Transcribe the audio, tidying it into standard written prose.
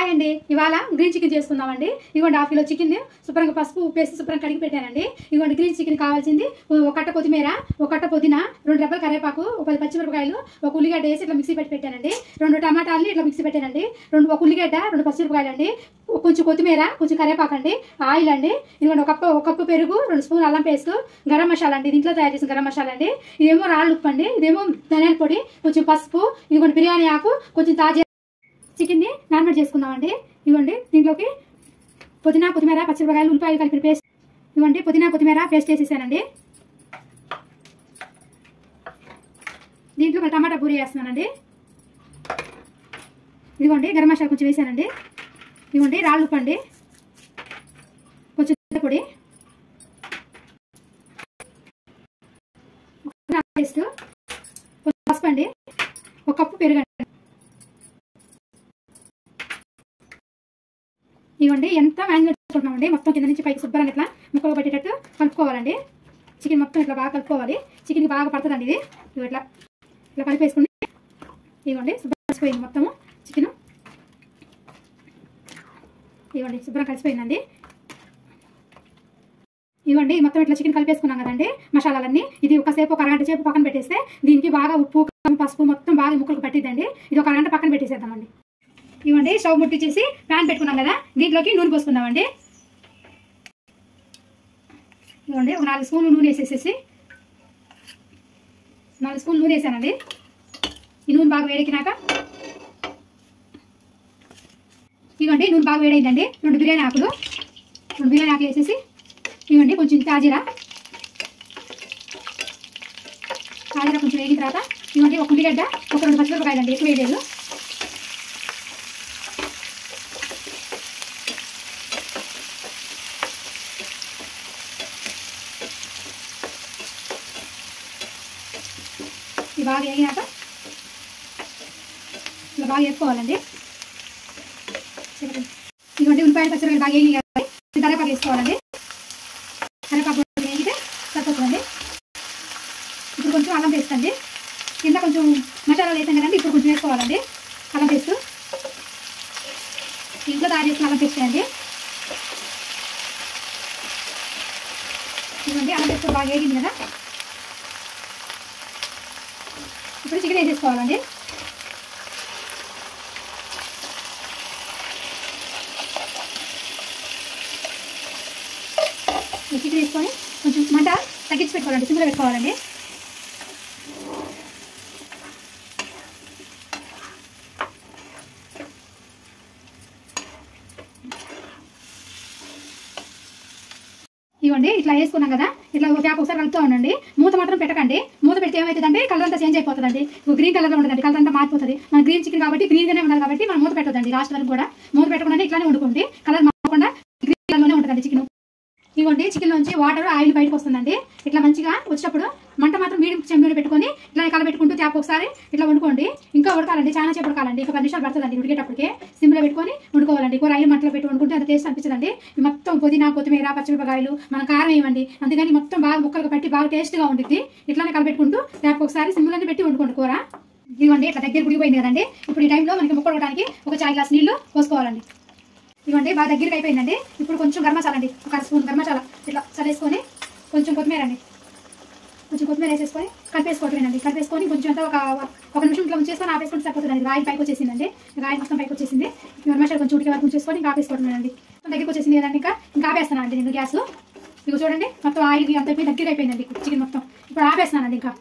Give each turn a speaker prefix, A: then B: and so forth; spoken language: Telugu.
A: హాయ్ అండి, ఇవాళ గ్రీన్ చికెన్ చేసుకుందామండి. ఇదిగోండి హాఫ్ కిలో చికెన్ శుభ్రంగా పసుపు ఉప్పు వేసి శుభ్రంగా కడిగి పెట్టానండి. ఇదిగోండి గ్రీన్ చికెన్ కావాల్సింది ఒక కట్ట కొత్తిమీర, ఒక కట్ట పుదీనా, 2 రెబ్బల కరివేపాకు, ఒక 10 పచ్చిమిరపకాయలు, ఒక ఉల్లిగడ్డ వేసి ఇట్లా మిక్సీ పెట్టి పెట్టానండి. 2 టమాటాలని ఇట్లా మిక్సీ పెట్టానండి. ఒక ఉల్లిగడ్డ, 2 పచ్చిమిరపకాయలు అండి, కొంచెం కొత్తిమీర, కొంచెం కరివేపాకు అండి, ఆయిల్ అండి. ఇదిగోండి ఒక కప్పు పెరుగు, 2 స్పూన్ అల్లం పేస్ట్, గరం మసాలా అండి, దీంట్లో తయారు చేసిన గరం మసాలా అండి. ఇదేమో రాళ్ళు ఉప్పు అండి, ఇదేమో ధనియాల పొడి, కొంచెం పసుపు, ఇదిగోండి బిర్యానీ ఆకు, కొంచెం తాజా చికెన్ని నార్మల్ చేసుకుందామండి. ఇవ్వండి దీంట్లోకి పుదీనా కొత్తిమీర పచ్చిమిరపకాయలు ఉల్లిపాయలు కలిపి పేస్ట్, ఇవ్వండి పుదీనా కొత్తిమీర పేస్ట్ వేసేసానండి. దీంట్లో టమాటా పూరి వేస్తున్నానండి. ఇదిగోండి గరం మసాలా కొంచెం వేసానండి. ఇవ్వండి రాళ్ళు ఉప్పు అండి, కొంచెం పొడి, పేస్ట్, కొంచెం పసుపు అండి, 1 కప్పు పెరుగు. ఇవ్వండి ఎంత మ్యారినేట్ చేసుకుంటున్నామండి. మొత్తం కింద నుంచి పైకి శుభ్రంగా ఇట్లా ముక్కలు పట్టేటట్టు కలుపుకోవాలండి. చికెన్ మొత్తం ఇట్లా బాగా కలుపుకోవాలి. చికెన్కి బాగా పడుతుందండి ఇది. ఇట్లా ఇట్లా కలిపేసుకుని ఇవ్వండి శుభ్రంగా కలిసిపోయింది మొత్తము చికెన్. ఇవ్వండి శుభ్రంగా కలిసిపోయిందండి. ఇవ్వండి మొత్తం ఇట్లా చికెన్ కలిపేసుకున్నాం కదండి మసాలాలన్నీ. ఇది ఒకసేపు ఒక అరగంట సేపు పక్కన పెట్టేస్తే దీనికి బాగా ఉప్పు పసుపు మొత్తం బాగా ముక్కలకు పట్టిద్దండి. ఇది ఒక అరగంట పక్కన పెట్టేసేద్దామండి. ఇవ్వండి స్టవ్ ముట్టించేసి ప్యాన్ పెట్టుకున్నాం కదా, దీంట్లోకి నూనె పోసుకుందామండి. ఇవ్వండి ఒక 4 స్పూన్లు నూనె వేసేసేసి 4 స్పూన్లు నూనె వేసానండి. ఈ నూనె బాగా వేడెక్కినాక ఇవ్వండి నూనె బాగా వేడైందండి. 2 బిర్యానీ ఆకులు వేసేసి ఇవ్వండి కొంచెం తాజీరా కొంచెం వేగిన తర్వాత ఇవ్వండి ఒక ఉల్లిగడ్డ, ఒక 2 పచ్చిమిరపకాయలు అండి, ఎక్కువ వేయలేదు. ఇది బాగా వేగినాక ఇలా బాగా వేసుకోవాలండి. ఇదిగోండి ఉల్లిపాయలు పచ్చిమిరపకాయలు బాగా వేగి కరివేపాకు వేసుకోవాలండి. కరివేపాకు వేగితే సరిపోతుందండి. ఇప్పుడు కొంచెం అల్లం పేస్ట్ అండి, కింద కొంచెం మసాలాలు వేసాం కదండి, ఇప్పుడు కొంచెం వేసుకోవాలండి అల్లం పేస్ట్. ఇంట్లో తయారు చేసుకున్న అల్లం పేస్ట్ అండి. ఇదిగోండి అల్లం పేస్ట్ బాగా వేగింది కదా, ఇప్పుడు చికెన్ వేసేసుకోవాలండి. చికెన్ వేసుకొని కొంచెం మంట తగ్గించి పెట్టుకోవాలండి, సిమ్లో పెట్టుకోవాలండి. ఇవ్వండి ఇట్లా వేసుకున్నాం కదా, ఇట్లా ట్యాప్ ఒకసారి కలుపుతూ ఉండండి. మూత మాత్రం పెట్టకండి. మూత పెడితే ఏమవుతుందంటే కలర్ అంతా చేంజ్ అయిపోతుందండి. గ్రీన్ కలర్లో ఉంటుందండి, కలర్ అంతా మారిపోతుంది. మన గ్రీన్ చికెన్ కాబట్టి గ్రీన్గానే ఉండాలి కాబట్టి మనం మూత పెట్టొద్దండి. లాస్ట్ వరకు కూడా మూత పెట్టకుండా ఇట్లానే వండుకోండి. కలర్ మారకుండా గ్రీన్ కలర్లోనే ఉంటుందండి చికెన్. ఇవ్వండి చికెన్ నుంచి వాటర్ ఆయిల్ బయటకు వస్తుందండి. ఇట్లా మంచిగా వచ్చినప్పుడు మంట మాత్రం మీడియం ఫ్లేమ్లో పెట్టుకొని ఇట్లా కలబెట్టుకుంటూ ట్యాప్ ఒకసారి ఇట్లా వండుకోండి. ఇంకా ఉడకాలండి, చాలా సేపు ఉడకాలండి. ఒక 10 నిమిషాలు పడుతుందండి ఉడికేటప్పటికే. సిమ్లో పెట్టుకొని వండుకోవాలండి. కూర 5 మంటలో పెట్టి వండుకుంటే అంత టేస్ట్ అనిపించదండి. మొత్తం పుదీనా కొత్తిమీర పచ్చిమిరపకాయలు మనం కారం వేయండి, అందుకని మొత్తం బాగా ముక్కలకు పట్టి బాగా టేస్ట్గా ఉంటుంది. ఇట్లానే కలబెట్టుకుంటూ ట్యాప్ ఒకసారి సిమ్లోనే పెట్టి వండుకోండి కూర. ఇవ్వండి ఇట్లా దగ్గర ఉడికిపోయింది కదండి. ఇప్పుడు ఈ టైంలో మనకి ముక్క ఉడకడానికి ఒక 1 గ్లాస్ నీళ్లు పోసుకోవాలండి. ఇవ్వండి బాగా దగ్గరికి అయిపోయిందండి. ఇప్పుడు కొంచెం గరం మసాలా అండి, ఒక 1 స్పూన్ గరం మసాలా ఇట్లా సరేసుకొని కొంచెం కొత్తిమీర అండి, కొంచెం కొత్తిమీర వేసేసుకొని కలిపేసుకోవటమేనండి. కలిపేసుకొని కొంచెం అంతా ఒక నిమిషం ఇట్లా ఉంచేసుకొని ఆపేసుకుంటే సరిపోతుందండి. రాయి పైకి వచ్చేసిందండి, రాయి మొత్తం పైకి వచ్చేసింది. గరం మసాలా కొంచెం ఉడికే వరకు ఉంచేసుకొని ఇంకా ఆపేసుకోవటమేనండి. మొత్తం దగ్గరికి వచ్చేసింది కదండి. ఇంకా ఆపేస్తానండి నేను గ్యాస్. ఇక చూడండి మొత్తం ఆయిల్ అంత దగ్గర అయిపోయిందండి చికెన్ మొత్తం. ఇప్పుడు ఆపేస్తున్నానండి. ఇంకా